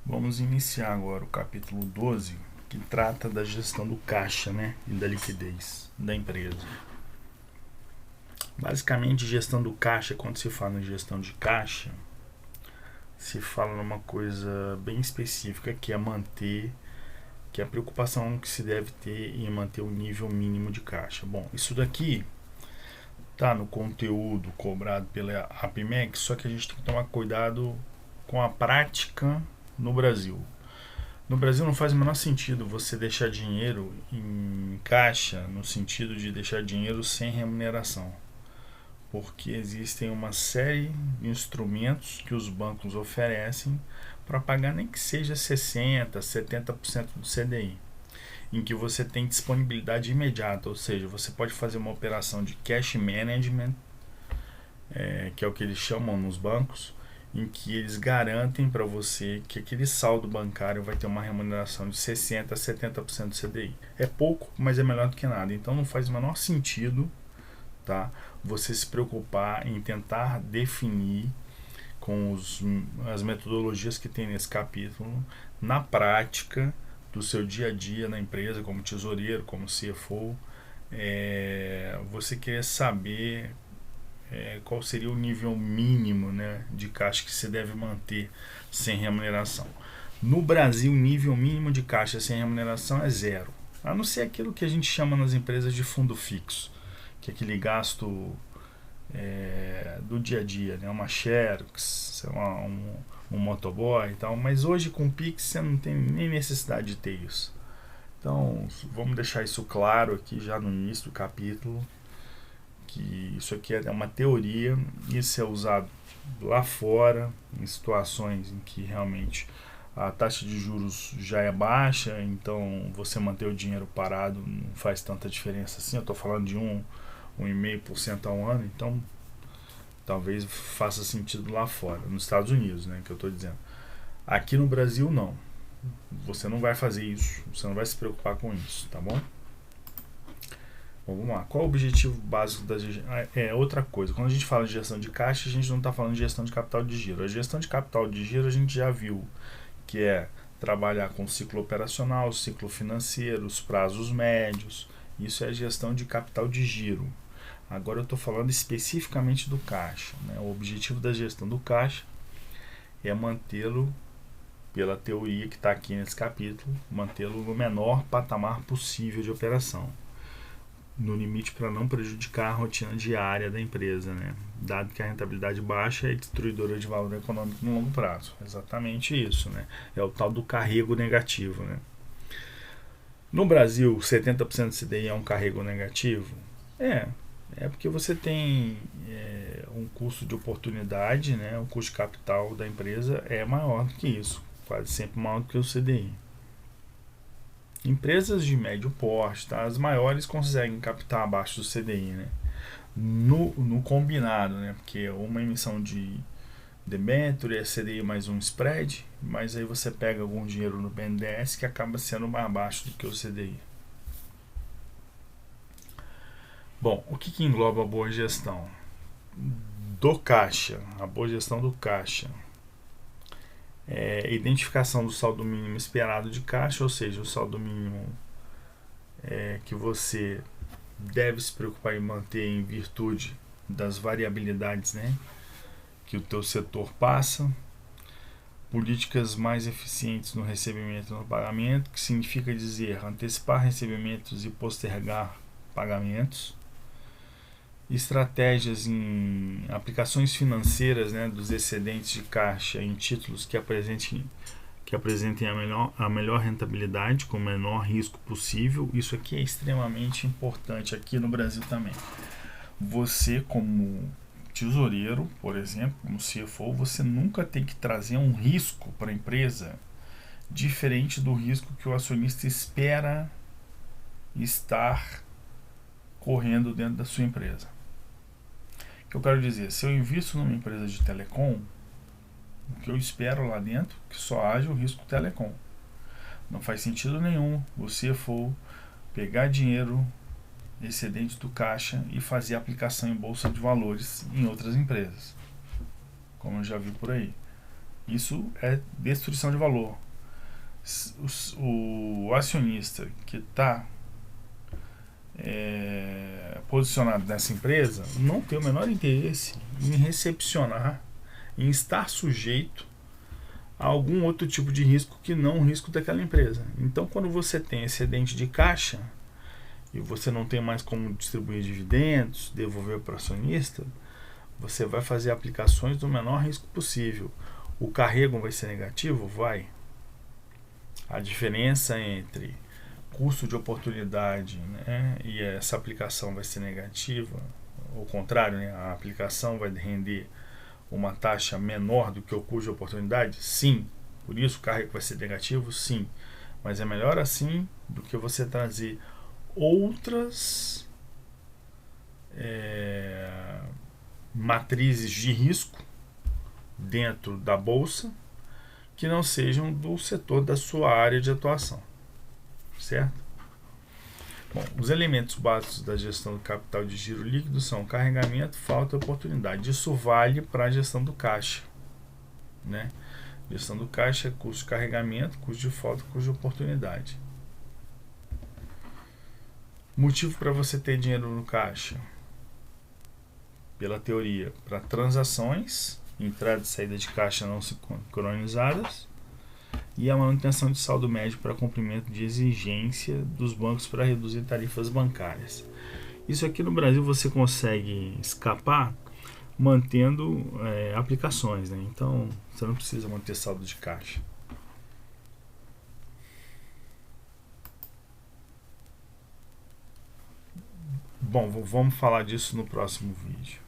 Vamos iniciar agora o capítulo 12, que trata da gestão do caixa, né, e da liquidez da empresa. Basicamente, gestão do caixa, quando se fala em gestão de caixa, se fala numa coisa bem específica, que é a preocupação que se deve ter em manter o nível mínimo de caixa. Bom, isso daqui tá no conteúdo cobrado pela APMEC, só que a gente tem que tomar cuidado com a prática no Brasil. No Brasil não faz o menor sentido você deixar dinheiro em caixa, no sentido de deixar dinheiro sem remuneração, porque existem uma série de instrumentos que os bancos oferecem para pagar nem que seja 60%, 70% do CDI, em que você tem disponibilidade imediata, ou seja, você pode fazer uma operação de cash management, que é o que eles chamam nos bancos, em que eles garantem para você que aquele saldo bancário vai ter uma remuneração de 60% a 70% do CDI. É pouco, mas é melhor do que nada. Então não faz o menor sentido, tá, você se preocupar em tentar definir com as metodologias que tem nesse capítulo na prática do seu dia a dia na empresa, como tesoureiro, como CFO. Você quer saber qual seria o nível mínimo, né, de caixa que você deve manter sem remuneração. No Brasil, o nível mínimo de caixa sem remuneração é zero, a não ser aquilo que a gente chama nas empresas de fundo fixo, que é aquele gasto do dia a dia, né, uma Xerox, um motoboy e tal, mas hoje com o Pix você não tem nem necessidade de ter isso. Então vamos deixar isso claro aqui já no início do capítulo, que isso aqui é uma teoria, isso é usado lá fora, em situações em que realmente a taxa de juros já é baixa, então você manter o dinheiro parado não faz tanta diferença assim. Eu estou falando de 1,5% ao ano, então talvez faça sentido lá fora, nos Estados Unidos, né, que eu estou dizendo. Aqui no Brasil não, você não vai fazer isso, você não vai se preocupar com isso, tá bom? Bom, vamos lá. Qual é o objetivo básico da gestão? Outra coisa. Quando a gente fala de gestão de caixa, a gente não está falando de gestão de capital de giro. A gestão de capital de giro a gente já viu, que é trabalhar com o ciclo operacional, o ciclo financeiro, os prazos médios. Isso é gestão de capital de giro. Agora eu estou falando especificamente do caixa, né? O objetivo da gestão do caixa é mantê-lo, pela teoria que está aqui nesse capítulo, mantê-lo no menor patamar possível de operação, no limite para não prejudicar a rotina diária da empresa, né? Dado que a rentabilidade baixa é destruidora de valor econômico no longo prazo. Exatamente isso, né? É o tal do carrego negativo, né? No Brasil, 70% do CDI é um carrego negativo? É porque você tem um custo de oportunidade, né? O custo de capital da empresa é maior do que isso, quase sempre maior do que o CDI. Empresas de médio porte, tá? As maiores conseguem captar abaixo do CDI, né? No combinado, né? Porque uma emissão de debênture é CDI mais um spread, mas aí você pega algum dinheiro no BNDES que acaba sendo mais baixo do que o CDI. Bom, o que engloba a boa gestão do caixa? A boa gestão do caixa identificação do saldo mínimo esperado de caixa, ou seja, o saldo mínimo que você deve se preocupar em manter em virtude das variabilidades, né, que o teu setor passa. Políticas mais eficientes no recebimento e no pagamento, que significa dizer antecipar recebimentos e postergar pagamentos. Estratégias em aplicações financeiras, né, dos excedentes de caixa em títulos que apresentem a melhor rentabilidade com o menor risco possível. Isso aqui é extremamente importante aqui no Brasil também. Você, como tesoureiro, por exemplo, como CFO, você nunca tem que trazer um risco para a empresa diferente do risco que o acionista espera estar correndo dentro da sua empresa. O que eu quero dizer, se eu invisto numa empresa de telecom, o que eu espero lá dentro é que só haja o risco telecom. Não faz sentido nenhum o CFO pegar dinheiro excedente do caixa e fazer aplicação em bolsa de valores em outras empresas, como eu já vi por aí. Isso é destruição de valor. O acionista que está posicionado nessa empresa não tem o menor interesse em recepcionar, em estar sujeito a algum outro tipo de risco que não o risco daquela empresa. Então, quando você tem excedente de caixa e você não tem mais como distribuir dividendos, devolver para o acionista, você vai fazer aplicações do menor risco possível. O carrego vai ser negativo? Vai. A diferença entre custo de oportunidade, né, e essa aplicação vai ser negativa, ao contrário, né, a aplicação vai render uma taxa menor do que o custo de oportunidade? Sim. Por isso o carrego vai ser negativo? Sim. Mas é melhor assim do que você trazer outras matrizes de risco dentro da bolsa que não sejam do setor da sua área de atuação, certo? Bom, os elementos básicos da gestão do capital de giro líquido são carregamento, falta e oportunidade. Isso vale para a gestão do caixa, né? Gestão do caixa é custo de carregamento, custo de falta, custo de oportunidade. Motivo para você ter dinheiro no caixa? Pela teoria, para transações, entrada e saída de caixa não sincronizadas, e a manutenção de saldo médio para cumprimento de exigência dos bancos para reduzir tarifas bancárias. Isso aqui no Brasil você consegue escapar mantendo aplicações, né? Então você não precisa manter saldo de caixa. Bom, vamos falar disso no próximo vídeo.